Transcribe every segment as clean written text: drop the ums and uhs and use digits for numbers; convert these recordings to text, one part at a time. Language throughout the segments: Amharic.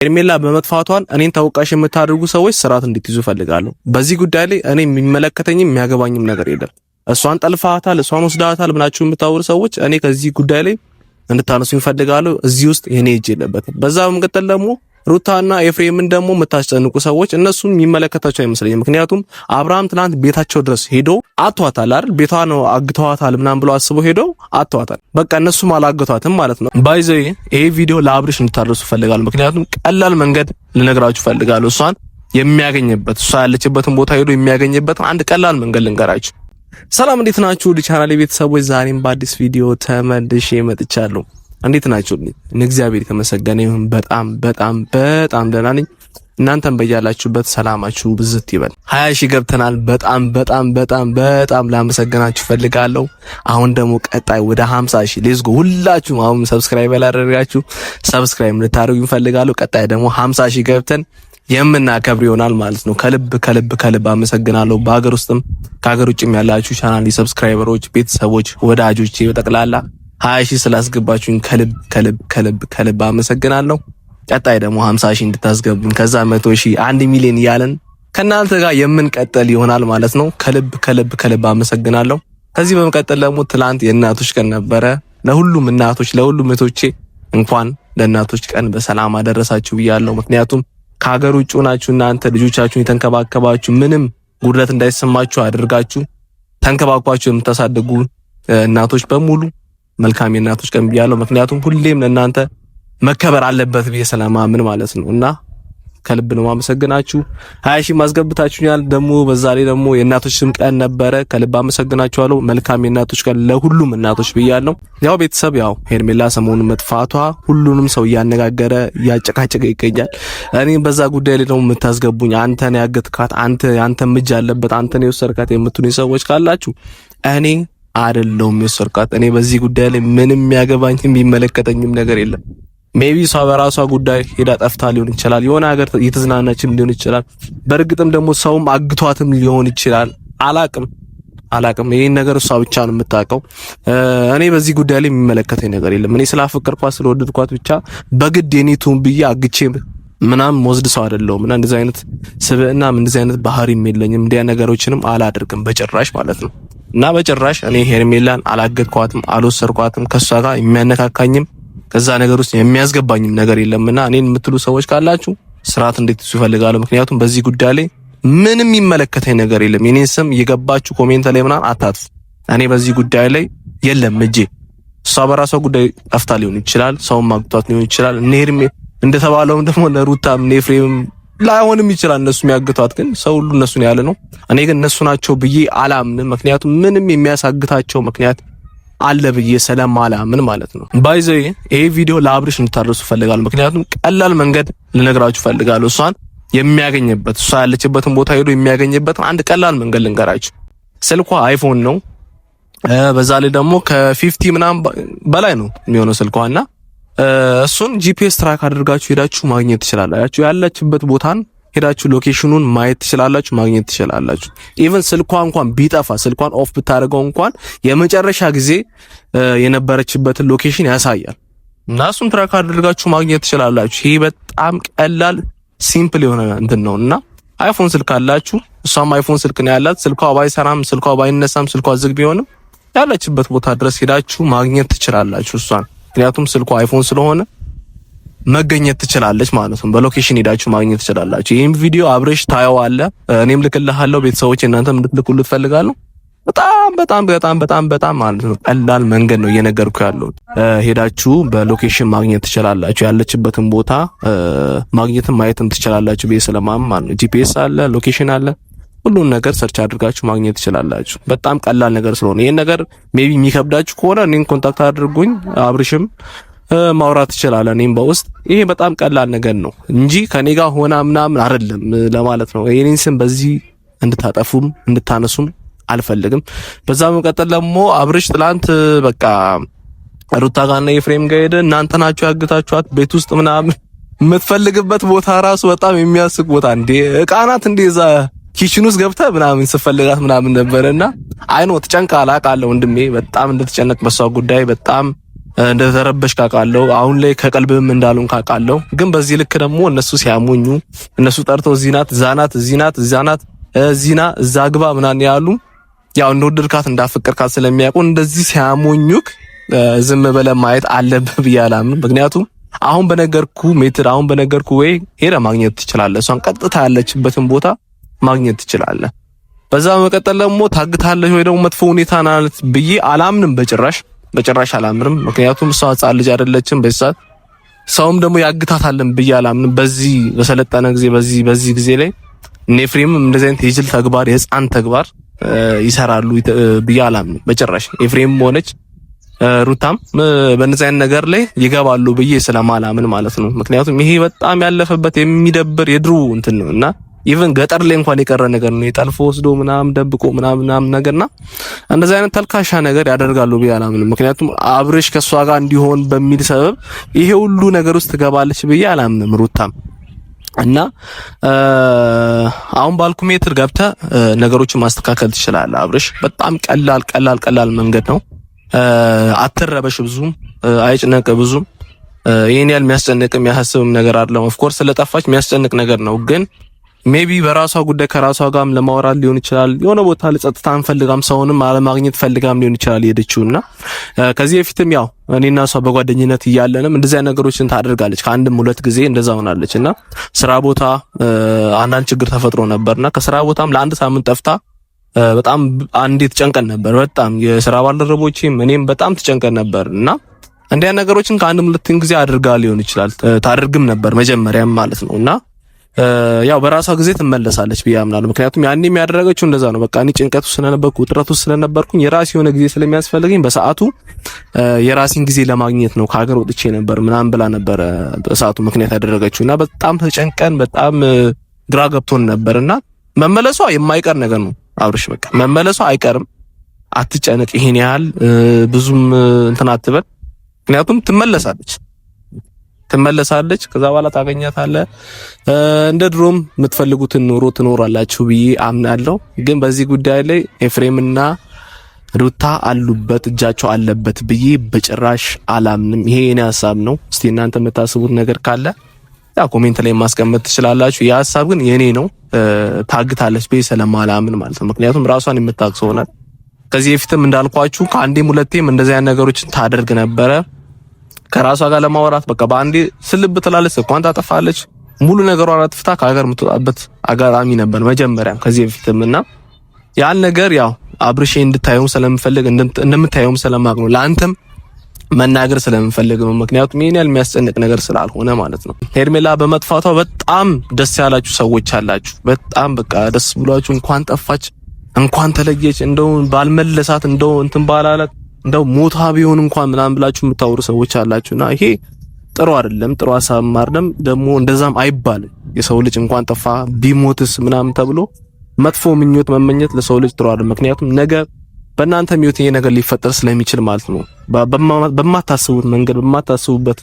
ሄርሜላ በመጥፋቷን እኔን ተወቃሽ የምታደርጉ ሰዎች ስርዓት እንድትይዙ ፈልጋለሁ። በዚህ ጉዳይ ላይ እኔ የሚመለከተኝም የሚያገባኝም ነገር የለም። እሷን ጠልፋታል፣ እሷን ወስዳታል ብላችሁ የምታወሩ ሰዎች እኔ ከዚህ ጉዳይ ላይ እንድታነሱ ይፈልጋለሁ። እዚህ ውስጥ የኔ እጅ የለበትም። በዛ በመቀጠል ደግሞ ሩታና ኤፍሬምን ደግሞ የምታስጨንቁ ሰዎች እነሱን የሚመለከታቸው አይመስለኝም። ምክንያቱም አብርሃም ትናንት ቤታቸው ድረስ ሄዶ አጥቷታል አይደል? ቤቷ ነው አግተዋታል ምናምን ብሎ አስበው ሄዶ አጥቷታል። በቃ እነሱም አላገቷትም ማለት ነው። ባይዘይ ይሄ ቪዲዮ ለአብርሽ እንድታደርሱ ፈልጋለሁ። ምክንያቱም ቀላል መንገድ ልነግራችሁ ፈልጋለሁ። እሷን የሚያገኝበት እሷ ያለችበትን ቦታ ሄዶ የሚያገኝበት አንድ ቀላል መንገድ ልንገራችሁ። ሰላም፣ እንዴት ናችሁ? ቻናሌ ቤተሰቦች ዛሬም በአዲስ ቪዲዮ ተመልሼ መጥቻለሁ። እንዴት ናችሁ? እግዚአብሔር የተመሰገነ ይሁን። በጣም ደህና ነኝ። እናንተም በያላችሁበት ሰላማችሁ ብዝት ይበል። 20 ሺህ ገብተናል። በጣም ላመሰግናችሁ ፈልጋለሁ። አሁን ደግሞ ቀጣይ ወደ 50 ሺህ ሌትስ ጎ። ሁላችሁም አሁን ሰብስክራይብ ያላደረጋችሁ ሰብስክራይብ ልታደርጉ ፈልጋለሁ። ቀጣይ ደግሞ 50 ሺህ ገብተን የምናከብር ይሆናል ማለት ነው። ከልብ አመሰግናለሁ። በሀገር ውስጥም ከሀገር ውጭም ያላችሁ ቻናል ሰብስክራይበሮች፣ ቤተሰቦች፣ ወዳጆቼ በጠቅላላ 20 ሺህ ስላስገባችሁኝ ከልብ አመሰግናለሁ። ቀጣይ ደግሞ 50 ሺህ እንድታስገቡኝ ከዛ 100 ሺህ 1 ሚሊዮን እያለን ከናንተ ጋር የምንቀጥል ይሆናል ማለት ነው። ከልብ አመሰግናለሁ። ከዚህ በመቀጠል ደግሞ ትላንት የእናቶች ቀን ነበረ። ለሁሉም እናቶች ለሁሉም እህቶቼ እንኳን ለእናቶች ቀን በሰላም አደረሳችሁ ብያለሁ። ምክንያቱም ከሀገር ውጭ ሆናችሁ እናንተ ልጆቻችሁን የተንከባከባችሁ ምንም ጉድለት እንዳይሰማችሁ አድርጋችሁ ተንከባክባችሁ የምታሳድጉ እናቶች በሙሉ መልካም የእናቶች ቀን ብያለሁ። ምክንያቱም ሁሌም ለእናንተ መከበር አለበት ብዬ ስለማምን ማለት ነው። እና ከልብ ነው ማመሰግናችሁ። 20 ሺህ ማስገብታችሁኛል። ደግሞ በዛ ላይ ደግሞ የእናቶች ቀን ነበረ። ከልብ አመሰግናችኋለሁ። መልካም የእናቶች ቀን ለሁሉም እናቶች ብያለሁ። ያው ቤተሰብ ሄርሜላ ሰሞኑን መጥፋቷ ሁሉንም ሰው እያነጋገረ እያጨቃጨቀ ይገኛል። እኔ በዛ ጉዳይ ላይ ደግሞ የምታስገቡኝ አንተን ያገትካት አንተ እጅ አለበት አንተን የወሰድካት የምትሉኝ ሰዎች ካላችሁ እኔ አይደለሁም የወሰድካት። እኔ በዚህ ጉዳይ ላይ ምንም የሚያገባኝም የሚመለከተኝም ነገር የለም። ሜቢ እሷ በራሷ ጉዳይ ሄዳ ጠፍታ ሊሆን ይችላል። የሆነ ሀገር እየተዝናናችም ሊሆን ይችላል። በእርግጥም ደግሞ ሰውም አግቷትም ሊሆን ይችላል። አላቅም። ይሄን ነገር እሷ ብቻ ነው የምታውቀው። እኔ በዚህ ጉዳይ ላይ የሚመለከተኝ ነገር የለም። እኔ ስላፈቀርኳት ስለወደድኳት ብቻ በግድ የኔቱን ብዬ አግቼ ምናምን ወስድ ሰው አይደለሁም። እና እንደዚህ አይነት ስብዕና እንደዚህ አይነት ባህሪም የለኝም። እንዲያ ነገሮችንም አላደርግም በጭራሽ ማለት ነው። እና በጭራሽ እኔ ሄርሜላን አላገድኳትም፣ አልወሰድኳትም። ከሷ ጋር የሚያነካካኝም ከዛ ነገር ውስጥ የሚያስገባኝም ነገር የለምና እኔን የምትሉ ሰዎች ካላችሁ ስርዓት እንድትይዙ ይፈልጋሉ። ምክንያቱም በዚህ ጉዳይ ላይ ምንም የሚመለከተኝ ነገር የለም። የኔን ስም እየገባችሁ ኮሜንት ላይ ምናምን አታጥፉ። እኔ በዚህ ጉዳይ ላይ የለም እጄ። እሷ በራሷ ጉዳይ ጠፍታ ሊሆን ይችላል፣ ሰውም ማግቷት ሊሆን ይችላል። እኔ እንደተባለውም ደግሞ ለሩታም ለኤፍሬምም ላይሆንም ይችላል እነሱ የሚያግቷት፣ ግን ሰው ሁሉ እነሱን ያለ ነው። እኔ ግን እነሱ ናቸው ብዬ አላምንም። ምክንያቱም ምንም የሚያሳግታቸው ምክንያት አለ ብዬ ስለማላምን ማለት ነው። ባይዘይ ይሄ ቪዲዮ ለአብርሽ እንድታደርሱ ፈልጋለሁ። ምክንያቱም ቀላል መንገድ ልነግራችሁ ፈልጋለሁ። እሷን የሚያገኝበት እሷ ያለችበትን ቦታ ሄዶ የሚያገኝበት አንድ ቀላል መንገድ ልንገራችሁ። ስልኳ አይፎን ነው። በዛ ላይ ደግሞ ከ50 ምናምን በላይ ነው የሚሆነው ስልኳና እሱን ጂፒኤስ ትራክ አድርጋችሁ ሄዳችሁ ማግኘት ትችላላችሁ። ያለችበት ቦታን ሄዳችሁ ሎኬሽኑን ማየት ትችላላችሁ፣ ማግኘት ትችላላችሁ። ኢቭን ስልኳ እንኳን ቢጠፋ ስልኳን ኦፍ ብታደርገው እንኳን የመጨረሻ ጊዜ የነበረችበትን ሎኬሽን ያሳያል እና እሱን ትራክ አድርጋችሁ ማግኘት ትችላላችሁ። ይሄ በጣም ቀላል ሲምፕል የሆነ እንትን ነውና አይፎን ስልክ አላችሁ፣ እሷም አይፎን ስልክ ነው ያላት። ስልኳ ባይሰራም ስልኳ ባይነሳም ስልኳ ዝግ ቢሆንም ያለችበት ቦታ ድረስ ሄዳችሁ ማግኘት ትችላላችሁ እሷን። ምክንያቱም ስልኳ አይፎን ስለሆነ መገኘት ትችላለች ማለት ነው። በሎኬሽን ሄዳችሁ ማግኘት ትችላላችሁ። ይሄን ቪዲዮ አብርሽ ታየዋለህ፣ እኔም ልክልሃለሁ። ቤተሰቦች እናንተም እንድትልኩልት ፈልጋለሁ። በጣም ማለት ነው ቀላል መንገድ ነው እየነገርኩ ያለው። ሄዳችሁ በሎኬሽን ማግኘት ትችላላችሁ። ያለችበትን ቦታ ማግኘትም ማየትም ትችላላችሁ። በሰላም ማለት ነው። ጂፒኤስ አለ፣ ሎኬሽን አለ፣ ሁሉን ነገር ሰርች አድርጋችሁ ማግኘት ትችላላችሁ። በጣም ቀላል ነገር ስለሆነ ይሄን ነገር ሜቢ የሚከብዳችሁ ከሆነ እኔን ኮንታክት አድርጉኝ። አብርሽም ማውራት ይችላል እኔም በውስጥ። ይሄ በጣም ቀላል ነገር ነው እንጂ ከኔ ጋር ሆና ምናምን አይደለም ለማለት ነው። የኔን ስም በዚህ እንድታጠፉም እንድታነሱም አልፈልግም። በዛ መቀጠል ደግሞ አብርሽ ትላንት በቃ ሩታ ጋርና ኤፍሬም ጋር ሄደ። እናንተ ናችሁ ያግታችኋት ቤት ውስጥ ምናምን የምትፈልግበት ቦታ ራሱ በጣም የሚያስቅ ቦታ እንዴ እቃናት እንደዛ ኪችን ውስጥ ገብተህ ምናምን ስፈልጋት ምናምን ነበርና አይኖ ተጨንቃ አላቃለሁ ወንድሜ። በጣም እንደተጨነቅ በሷ ጉዳይ በጣም እንደተረበሽ ካቃለው አሁን ላይ ከቀልብም እንዳሉን ካቃለው ግን በዚህ ልክ ደግሞ እነሱ ሲያሞኙ እነሱ ጠርተው ዚናት ዛናት ዚናት ዛናት ዚና እዛ ግባ ምናምን ያሉ ያው እንደወደድካት እንዳፈቀርካት ስለሚያውቁ እንደዚህ ሲያሞኙክ ዝም ብለህ ማየት አለብህ ብያላም። ምክንያቱም አሁን በነገርኩ ሜትር አሁን በነገርኩ ወይ ሄደ ማግኘት ትችላለህ። እሷን ቀጥታ ያለችበትን ቦታ ማግኘት ትችላለህ። በዛ መቀጠል ደግሞ ታግታለች ወይ ደግሞ መጥፎ ሁኔታ ናት ብዬ አላምንም። በጭራሽ አላምንም። ምክንያቱም እሷ ሕፃን ልጅ አይደለችም። በዛት ሰውም ደግሞ ያግታታልን ብዬ አላምንም። በዚህ በሰለጠነ ጊዜ በዚህ ጊዜ ላይ ኤፍሬም እንደዚህ አይነት የጅል ተግባር የሕፃን ተግባር ይሰራሉ ብዬ አላምንም በጭራሽ። ኤፍሬም ሆነች ሩታም በእነዚህ አይነት ነገር ላይ ይገባሉ ብዬ ስለማላምን ማለት ነው። ምክንያቱም ይሄ በጣም ያለፈበት የሚደብር የድሮ እንትን ነውና ኢቭን ገጠር ላይ እንኳን የቀረ ነገር ነው። የጠልፎ ወስዶ ምናምን ደብቆ ምናምን ነገርና እንደዚህ አይነት ተልካሻ ነገር ያደርጋሉ ብዬ አላምንም። ምክንያቱም አብርሽ ከሷ ጋር እንዲሆን በሚል ሰበብ ይሄ ሁሉ ነገር ውስጥ ትገባለች ብዬ አላምንም ሩታም እና አሁን ባልኩ ሜትር ገብተህ ነገሮችን ማስተካከል ትችላለህ። አብርሽ በጣም ቀላል መንገድ ነው። አትረበሽ፣ ብዙም አይጭነቅ፣ ብዙም ይሄን ያህል የሚያስጨንቅም የሚያሳስብም ነገር አይደለም። ኦፍ ኮርስ ስለጠፋች የሚያስጨንቅ ነገር ነው ግን ሜቢ በራሷ ጉዳይ ከራሷ ጋርም ለማውራት ሊሆን ይችላል። የሆነ ቦታ ለጸጥታ አንፈልጋም ሰውንም አለማግኘት ፈልጋም ሊሆን ይችላል የሄደችውና ከዚህ በፊትም ያው እኔና እሷ በጓደኝነት እያለንም እንደዚያ ነገሮችን ታደርጋለች። ከአንድም ሁለት ጊዜ እንደዛ ሆናለችና ስራ ቦታ አንዳንድ ችግር ተፈጥሮ ነበርና ከስራ ቦታም ለአንድ ሳምንት ጠፍታ በጣም አንዴ ተጨንቀን ነበር። በጣም የስራ ባልደረቦቼም እኔም በጣም ተጨንቀን ነበርና እንዲያ ነገሮችን ከአንድም ሁለት ጊዜ አድርጋ ሊሆን ይችላል ታደርግም ነበር መጀመሪያም ማለት ነውና ያው በራሷ ጊዜ ትመለሳለች ብዬ አምናለሁ። ምክንያቱም ያኔ የሚያደርገችው እንደዛ ነው። በቃ እኔ ጭንቀቱ ስለነበርኩ ውጥረቱ ስለነበርኩኝ የራሴ የሆነ ጊዜ ስለሚያስፈልገኝ በሰዓቱ የራሴን ጊዜ ለማግኘት ነው ከሀገር ወጥቼ ነበር ምናምን ብላ ነበር በሰዓቱ ምክንያት ያደረገችውና በጣም ተጨንቀን በጣም ግራ ገብቶን ነበርና መመለሷ የማይቀር ነገር ነው። አብርሽ በቃ መመለሷ አይቀርም። አትጨነቅ፣ ይሄን ያህል ብዙም እንትን አትበል። ምክንያቱም ትመለሳለች። ከዛ በኋላ ታገኛታለህ። እንደ ድሮም የምትፈልጉትን ኑሮ ትኖራላችሁ ብዬ አምናለሁ። ግን በዚህ ጉዳይ ላይ ኤፍሬምና ሩታ አሉበት እጃቸው አለበት ብዬ በጭራሽ አላምንም። ይሄ የኔ ሐሳብ ነው። እስቲ እናንተ የምታስቡት ነገር ካለ ያው ኮሜንት ላይ ማስቀመጥ ትችላላችሁ። ያ ሐሳብ ግን የኔ ነው። ታግታለች ብዬ ስለማላምን ማለት ነው። ምክንያቱም ራሷን የምታክሰው ናት። ከዚህ በፊትም እንዳልኳችሁ ከአንዴም ሁለቴም እንደዚህ አይነት ነገሮችን ታደርግ ነበረ። ከራሷ ጋር ለማውራት በቃ በአንዴ ስልብ ትላለች፣ እንኳን ታጠፋለች። ሙሉ ነገሯን አጥፍታ ከሀገር የምትወጣበት አጋጣሚ ነበር መጀመሪያም ከዚህ በፊትምና ያን ነገር ያው አብርሽ እንድታየው ስለምፈልግ እንደምታየውም ስለማቅ ነው ለአንተም መናገር ስለምፈልግ ነው። ምክንያቱም ይሄን ያህል የሚያስጨንቅ ነገር ስላልሆነ ማለት ነው። ሄርሜላ በመጥፋቷ በጣም ደስ ያላችሁ ሰዎች አላችሁ። በጣም በቃ ደስ ብሏችሁ እንኳን ጠፋች እንኳን ተለየች እንደው ባልመለሳት እንደው እንትን ባላላት እንደው ሞታ ቢሆን እንኳን ምናምን ብላችሁ የምታወሩ ሰዎች አላችሁና ይሄ ጥሩ አይደለም። ጥሩ ሐሳብ ማርደም ደግሞ እንደዛም አይባልም። የሰው ልጅ እንኳን ጠፋ ቢሞትስ ምናምን ተብሎ መጥፎ ምኞት መመኘት ለሰው ልጅ ጥሩ አይደለም። ምክንያቱም ነገ በእናንተ ምኞት ይሄ ነገር ሊፈጠር ስለሚችል ማለት ነው። በማታስቡት መንገድ በማታስቡበት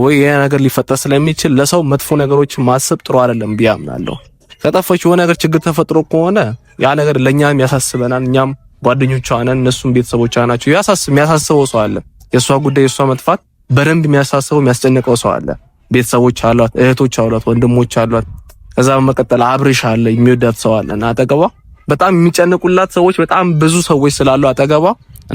ወይ ይሄ ነገር ሊፈጠር ስለሚችል ለሰው መጥፎ ነገሮችን ማሰብ ጥሩ አይደለም ብዬ አምናለሁ። ከጠፋች የሆነ ነገር ችግር ተፈጥሮ ከሆነ ያ ነገር ለኛም ያሳስበናል። እኛም ጓደኞቿ ነን፣ እነሱም ቤተሰቦቿ ናቸው። የሚያሳስበው ሰው አለ። የሷ ጉዳይ የሷ መጥፋት በደንብ የሚያሳስበው የሚያስጨንቀው ሰው አለ። ቤተሰቦች አሏት፣ እህቶች አሏት፣ ወንድሞች አሏት። ከዛ በመቀጠል አብርሽ አለ፣ የሚወዳት ሰው አለና አጠገቧ በጣም የሚጨንቁላት ሰዎች በጣም ብዙ ሰዎች ስላሉ አጠገቧ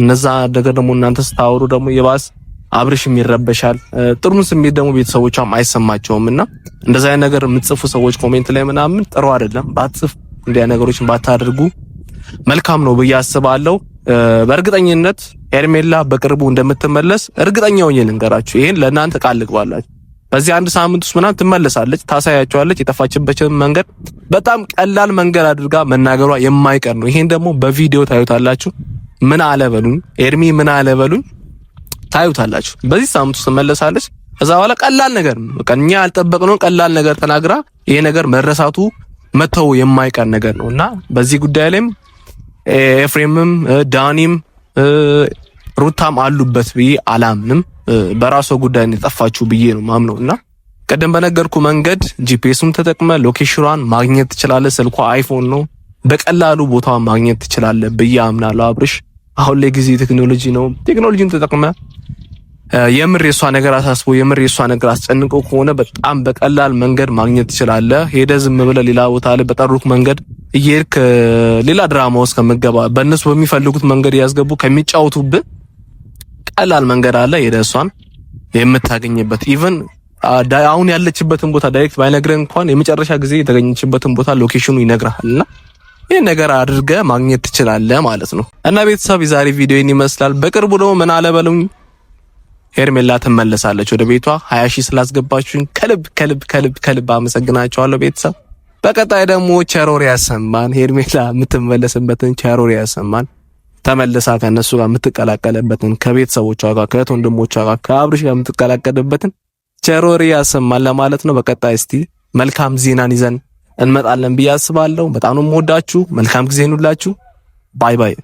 እነዛ ነገር ደግሞ እናንተ ስታወሩ ደግሞ የባስ አብርሽም ይረበሻል። ጥሩን ስሜት ደግሞ ቤተሰቦቿም አይሰማቸውምና እንደዛ አይነት ነገር የምትጽፉ ሰዎች ኮሜንት ላይ ምናምን ጥሩ አይደለም። ባትጽፍ እንዲያ ነገሮችን ባታደርጉ መልካም ነው ብዬ አስባለሁ። በእርግጠኝነት ሄርሜላ በቅርቡ እንደምትመለስ እርግጠኛ ሆኜ ልንገራችሁ። ይሄን ለእናንተ ቃል ልግባላችሁ። በዚህ አንድ ሳምንት ውስጥ ምናምን ትመለሳለች፣ ታሳያቸዋለች። የጠፋችበትን መንገድ በጣም ቀላል መንገድ አድርጋ መናገሯ የማይቀር ነው። ይሄን ደግሞ በቪዲዮ ታዩታላችሁ። ምን አለበሉኝ ኤርሚ ምን አለበሉኝ ታዩታላችሁ። በዚህ ሳምንት ውስጥ ትመለሳለች። ከዛ በኋላ ቀላል ነገር በቃ እኛ ያልጠበቅነው ቀላል ነገር ተናግራ ይሄ ነገር መረሳቱ መተው የማይቀር ነገር ነውና በዚህ ጉዳይ ላይም ኤፍሬምም ዳኒም ሩታም አሉበት ብዬ አላምንም። በራሷ ጉዳይ ነው የጠፋችሁ ብዬ ነው ማምነውና ቀደም በነገርኩ መንገድ ጂፒኤስም ተጠቅመ ሎኬሽኗን ማግኘት ትችላለህ። ስልኳ አይፎን ነው፣ በቀላሉ ቦታውን ማግኘት ትችላለህ ብዬ አምናለሁ። አብርሽ አሁን ላይ ጊዜ ቴክኖሎጂ ነው። ቴክኖሎጂን ተጠቅመ የምር የሷ ነገር አሳስቦ የምር የሷ ነገር አስጨንቆ ከሆነ በጣም በቀላል መንገድ ማግኘት ትችላለህ። ሄደህ ዝም ብለህ ሌላ ቦታ ላይ በጠሩክ መንገድ እየሄድክ ሌላ ድራማ ውስጥ ከምትገባ በእነሱ በሚፈልጉት መንገድ ያስገቡ ከሚጫወቱብህ ቀላል መንገድ አለ። ሄደህ እሷን የምታገኝበት ኢቭን አሁን ያለችበትን ቦታ ዳይሬክት ባይነግረን እንኳን የመጨረሻ ጊዜ የተገኘችበትን ቦታ ሎኬሽኑ ይነግራልና ይሄን ነገር አድርገህ ማግኘት ትችላለህ ማለት ነው። እና ቤተሰብ የዛሬ ቪዲዮ ይህን ይመስላል። በቅርቡ ደግሞ ምን አለ በሉኝ ሄርሜላ ትመለሳለች ወደ ቤቷ 20 ሺህ ስላስገባችሁኝ ከልብ አመሰግናችኋለሁ ቤተሰብ። በቀጣይ ደግሞ ቸሮሪ ያሰማን፣ ሄርሜላ የምትመለስበትን ቸሮሪ ያሰማን፣ ተመልሳ ከነሱ ጋር የምትቀላቀልበትን ከቤተሰቦቿ ጋር ከእህት ወንድሞቿ ጋር ከአብርሽ ጋር የምትቀላቀልበትን ቸሮሪ ያሰማን ለማለት ነው። በቀጣይ እስቲ መልካም ዜናን ይዘን እንመጣለን ብዬ አስባለሁ። በጣም ነው የምወዳችሁ። መልካም ጊዜ ይሁንላችሁ። ባይ ባይ።